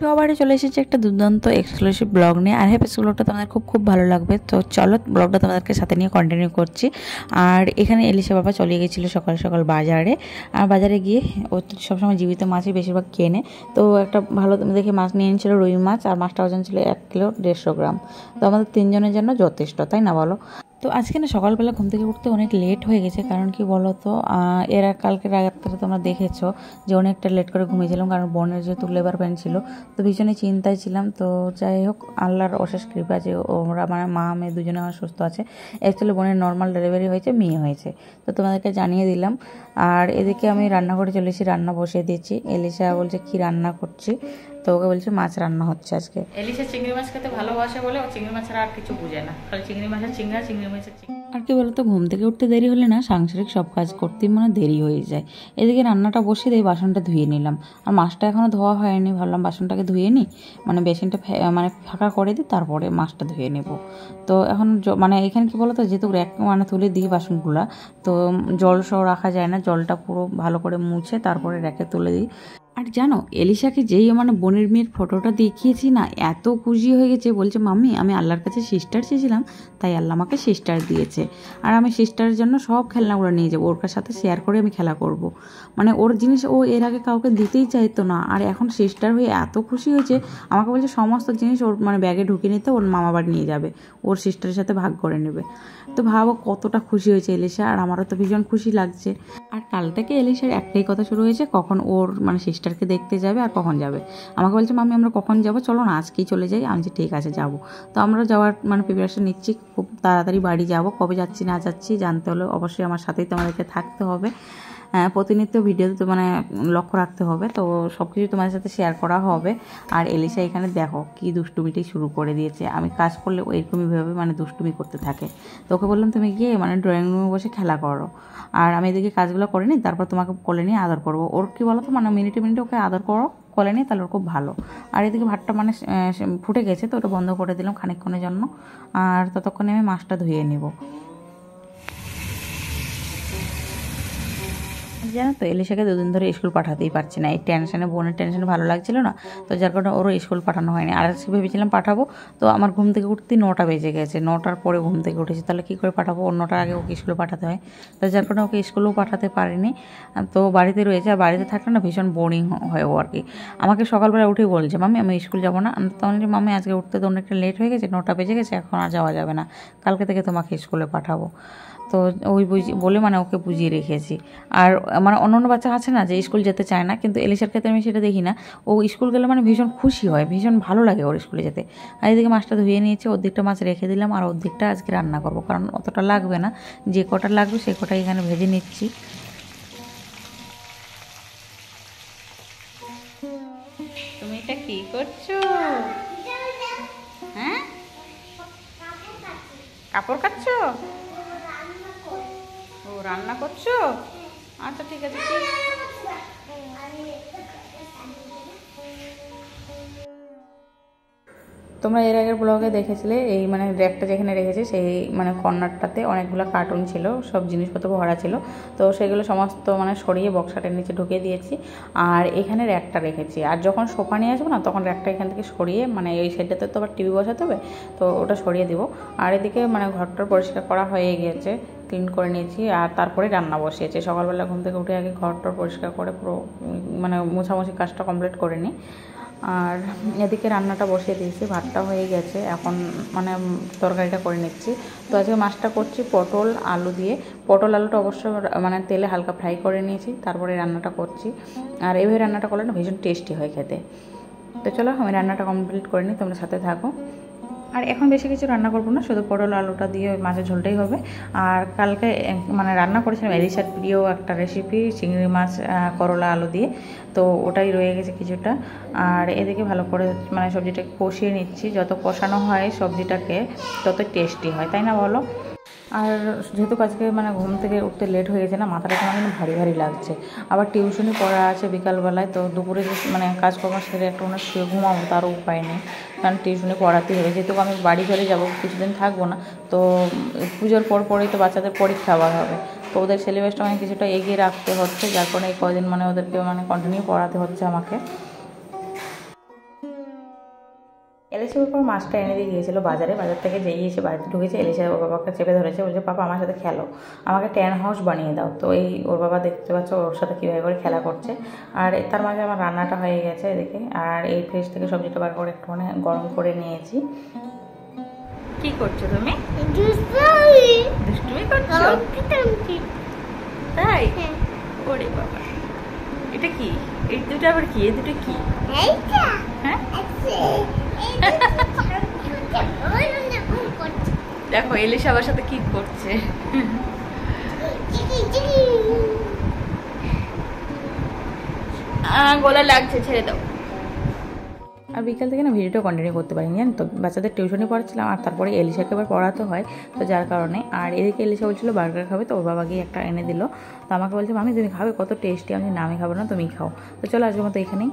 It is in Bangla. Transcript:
সবারই চলে এসেছে একটা দুর্দান্ত এক্সক্লুসিভ ব্লগ নিয়ে। আর হ্যাপি ব্লগটা তোমাদের খুব ভালো লাগবে। তো চলো ব্লগটা তোমাদেরকে সাথে নিয়ে কন্টিনিউ করছি। আর এখানে এলিশা বাবা চলে গেছিলো সকাল সকাল বাজারে। আর বাজারে গিয়ে ও সবসময় জীবিত মাছই বেশিরভাগ কেনে। তো একটা ভালো দেখে মাছ নিয়ে এনেছিলো, রুই মাছ। আর মাছটা ওজন ছিল 1 কিলো 150 গ্রাম। তো আমাদের 3 জনের জন্য যথেষ্ট, তাই না বলো? তো আজকে না সকালবেলা ঘুম থেকে উঠতে অনেক লেট হয়ে গেছে। কারণ কি বলো তো, কালকে রাত্রে তোমরা দেখেছো যে অনেকটা লেট করে ঘুমিয়েছিলাম, কারণ বোনের যেহেতু লেবার পেন ছিল। তো ভীষণই চিন্তায় ছিলাম। তো যাই হোক, আল্লাহর অশেষ কৃপা যে ওরা মানে মা মেয়ে দুজনে আমার সুস্থ আছে। অ্যাকচুয়ালি বোনের নর্মাল ডেলিভারি হয়েছে, মেয়ে হয়েছে। তো তোমাদেরকে জানিয়ে দিলাম। আর এদিকে আমি রান্নাঘরে চলে এসেছি, রান্না বসিয়ে দিয়েছি। এলিশা বলছে কি রান্না করছি, তো ওকে বলছে মাছ রান্না হচ্ছে আজকে। এলিশা চিংড়ি মাছ খেতে ভালোবাসে বলে ও চিংড়ি মাছের আর কিছু বুঝে না, খালি চিংড়ি মাছের চিংড়া, চিংড়ি মাছের চিংড়া। আর কি বলতো, ঘুম থেকে উঠতে দেরি হলে না সাংসারিক সব কাজ করতেই মনে দেরি হয়ে যায়। এদিকে রান্নাটা বসিয়ে দিয়ে বাসনটা ধুয়ে নিলাম। আর মাছটা এখনও ধোয়া হয়নি, ভাবলাম বাসনটাকে ধুয়ে নিই, মানে বেসিনটা মানে ফাঁকা করে দিই, তারপরে মাছটা ধুয়ে নেব। তো এখন মানে এখানে কি বলতো, যেহেতু র্যাক মানে তুলে দিই বাসনগুলা, তো জল সহ রাখা যায় না, জলটা পুরো ভালো করে মুছে তারপরে র্যাকে তুলে দিই। আর জানো, এলিশাকে যেই মানে বোনের মেয়ের ফটোটা দেখিয়েছি না, এত খুশি হয়ে গেছে। বলছে মাম্মি, আমি আল্লাহর কাছে সিস্টার চেয়েছিলাম, তাই আল্লাহ আমাকে সিস্টার দিয়েছে। আর আমি সিস্টারের জন্য সব খেলনাগুলো নিয়ে যাবো, ওর সাথে শেয়ার করে আমি খেলা করব। মানে ওর জিনিস ও এর আগে কাউকে দিতেই চাইতো না, আর এখন সিস্টার হয়ে এত খুশি হয়েছে। আমাকে বলছে সমস্ত জিনিস ওর মানে ব্যাগে ঢুকিয়ে নিতে ওর মামা বাড়ি নিয়ে যাবে, ওর সিস্টারের সাথে ভাগ করে নেবে। তো ভাবো কতটা খুশি হয়েছে এলিশা, আর আমারও তো ভীষণ খুশি লাগছে। আর কাল থেকে এলিশার একটাই কথা শুরু হয়েছে, কখন ওর মানে সিস্টারকে দেখতে যাবে আর কখন যাবে। আমাকে বলছে মাম্মি আমরা কখন যাব, চলো না আজকেই চলে যাই। আমি যে ঠিক আছে যাবো। তো আমরা যাওয়ার মানে প্রিপারেশন নিচ্ছি, খুব তাড়াতাড়ি বাড়ি যাব। কবে যাচ্ছি না যাচ্ছি জানতে হলে অবশ্যই আমার সাথেই তোমাদেরকে থাকতে হবে। প্রতিনিয়ত ভিডিওতে তো মানে লক্ষ্য রাখতে হবে। তো সব কিছু তোমাদের সাথে শেয়ার করা হবে। আর এলিশা এখানে দেখো কি দুষ্টুমিটাই শুরু করে দিয়েছে। আমি কাজ করলে এরকমইভাবে মানে দুষ্টুমি করতে থাকে। তো ওকে বললাম তুমি গিয়ে মানে ড্রয়িং রুমে বসে খেলা করো, আর আমি এদিকে কাজগুলো করে নিই, তারপর তোমাকে কোলে নিয়ে আদর করবো। ওর কি বলো তো, মানে মিনিটে মিনিটে ওকে আদর করো, কোলে নিই, তাহলে ওর খুব ভালো। আর এদিকে ভাতটা মানে ফুটে গেছে, তো ওটা বন্ধ করে দিলাম খানিকক্ষণের জন্য। আর ততক্ষণে আমি মাছটা ধুয়ে নেব। জানো তো, এলিশাকে 2 দিন ধরে স্কুল পাঠাতেই পারছি না। এই টেনশনে, বোনের টেনশনে ভালো লাগছিল না, তো যার কারণে ওরও স্কুল পাঠানো হয়নি। আর আজকে ভেবেছিলাম পাঠাবো, তো আমার ঘুম থেকে উঠতেই 9টা বেজে গেছে। 9টার পরে ঘুম থেকে উঠেছি, তাহলে কী করে পাঠাবো? 9টার আগে ওকে স্কুলে পাঠাতে হয়। তো যার কারণে ওকে স্কুলেও পাঠাতে পারিনি। তো বাড়িতে রয়েছে। আর বাড়িতে থাকলে না ভীষণ বোরিং হয় ও আর কি। আমাকে সকালবেলা উঠেই বলছে মাম্মি আমি স্কুল যাবো না। তখন যে মাম্মি আজকে উঠতে তো অনেকটা লেট হয়ে গেছে, 9টা বেজে গেছে, এখন আর যাওয়া যাবে না, কালকে থেকে তোমাকে স্কুলে পাঠাবো। তো ওই বলে মানে ওকে বুঝিয়ে রেখেছি। আর মানে অন্য বাচ্চা আছে না যে স্কুল যেতে চায় না, কিন্তু এলিশার ক্ষেত্রে আমি সেটা দেখি না। ও স্কুল গেলে মানে ভীষণ খুশি হয়, ভীষণ ভালো লাগে ওর স্কুলে যেতে। আর এদিকে মাছটা ধুয়ে নিয়েছি, ওর দিকটা মাছ রেখে দিলাম, আর ওর দিকটা আজকে রান্না করবো, কারণ অতটা লাগবে না, যে কটা লাগবে সে কটা এখানে ভেজে নিচ্ছি। তুমি এটা কি করছো? হ্যাঁ, কাপড় কাচ্ছো? ও রান্না করছো? আচ্ছা ঠিক আছে। তোমরা এর আগের ব্লগে দেখেছিলে এই মানে র্যাকটা যেখানে রেখেছে সেই মানে কর্নারটাতে অনেকগুলো কার্টুন ছিল, সব জিনিসপত্র ভরা ছিল। তো সেগুলো সমস্ত মানে সরিয়ে বক্সাটের নিচে ঢুকিয়ে দিয়েছি। আর এখানে র্যাকটা রেখেছি। আর যখন সোফা নিয়ে আসবো না, তখন র্যাকটা এখান থেকে সরিয়ে মানে এই সাইডটাতে তো আবার টিভি বসাতে হবে, তো ওটা সরিয়ে দিব। আর এদিকে মানে ঘরটার পরিষ্কার করা হয়ে গিয়েছে, ক্লিন করে নিয়েছি। আর তারপরে রান্না বসিয়েছি। সকালবেলা ঘুম থেকে উঠে আগে ঘরটা পরিষ্কার করে পুরো মানে মোছামুছি কাজটা কমপ্লিট করে নিই। আর এদিকে রান্নাটা বসিয়ে দিয়েছি, ভাতটা হয়ে গেছে, এখন মানে তরকারিটা করে নিচ্ছি। তো আজকে মাছটা করছি পটল আলু দিয়ে। পটল আলুটা অবশ্য মানে তেলে হালকা ফ্রাই করে নিয়েছি, তারপরে রান্নাটা করছি। আর এইভাবে রান্নাটা করলে না ভীষণ টেস্টি হয় খেতে। তো চলো আমি রান্নাটা কমপ্লিট করে নিই, তোমরা সাথে থাকো। আর এখন বেশি কিছু রান্না করবো না, শুধু পটল আলুটা দিয়ে মাছের ঝোলটাই হবে। আর কালকে মানে রান্না করেছিলাম এলিশার প্রিয় একটা রেসিপি, চিংড়ি মাছ করলা আলু দিয়ে, তো ওটাই রয়ে গেছে কিছুটা। আর এদিকে ভালো করে মানে সবজিটাকে কষিয়ে নিচ্ছি। যত কষানো হয় সবজিটাকে তত টেস্টি হয়, তাই না বলো? আর যেহেতু আজকে মানে ঘুম থেকে উঠতে লেট হয়ে গেছে না, মাথাটা কেমন যেন ভারী ভারী লাগছে। আবার টিউশনি পড়া আছে বিকালবেলায়, তো দুপুরে যে মানে কাজকর্ম সেরে একটা ওনার শুয়ে ঘুমাবো তারও উপায় নেই, কারণ টিউশনি পড়াতেই হবে। যেহেতু আমি বাড়ি চলে যাবো, কিছুদিন থাকবো না, তো পুজোর পরেই তো বাচ্চাদের পরীক্ষা আবার হবে, তো ওদের সিলেবাসটা মানে কিছুটা এগিয়ে রাখতে হচ্ছে, যার কারণে এই কদিন মানে ওদেরকে মানে কন্টিনিউ পড়াতে হচ্ছে আমাকে। এলিশার পর মাছটা এনে দিয়ে গিয়েছিল বাজারে, বাজার থেকে যেই এসে বাড়িতে ঢুকেছে এলিশা ওর বাবাকে চেপে ধরেছে, বলছে পাপা আমার সাথে খেলো, আমাকে ট্যান হাউস বানিয়ে দাও। তো এই ওর বাবা দেখতে পাচ্ছ ওর সাথে কীভাবে করে খেলা করছে। আর তার মাঝে আমার রান্নাটা হয়ে গেছে এদিকে, আর এই ফ্রিজ থেকে সবজিটা বার করে একটুখানি গরম করে নিয়েছি। কি করছো তুমি? দুষ্টুমি করছো? তাই? ওরে বাবা, এটা কি? এই দুটো আবার কি? এই দুটো কি? হ্যাঁ দেখো এলিশা আমার সাথে কি করছে। গলা লাগছে, ছেড়ে দাও। আর বিকাল থেকে না ভিডিওটা কন্টিনিউ করতে পারিনি, জানো তো, বাচ্চাদের টিউশনে পড়াচ্ছিলাম আর তারপরে এলিশাকে এবার পড়াতে হয়, তো যার কারণে। আর এদিকে এলিশা বলছিল বার্গার খাবে, তো ওর বাবা গিয়ে একটা এনে দিল। তো আমাকে বলছে মামি তুমি খাবে, কত টেস্টি। আমি না আমি খাবো না, তুমি খাও। তো চলো আজকের মতো এখানেই।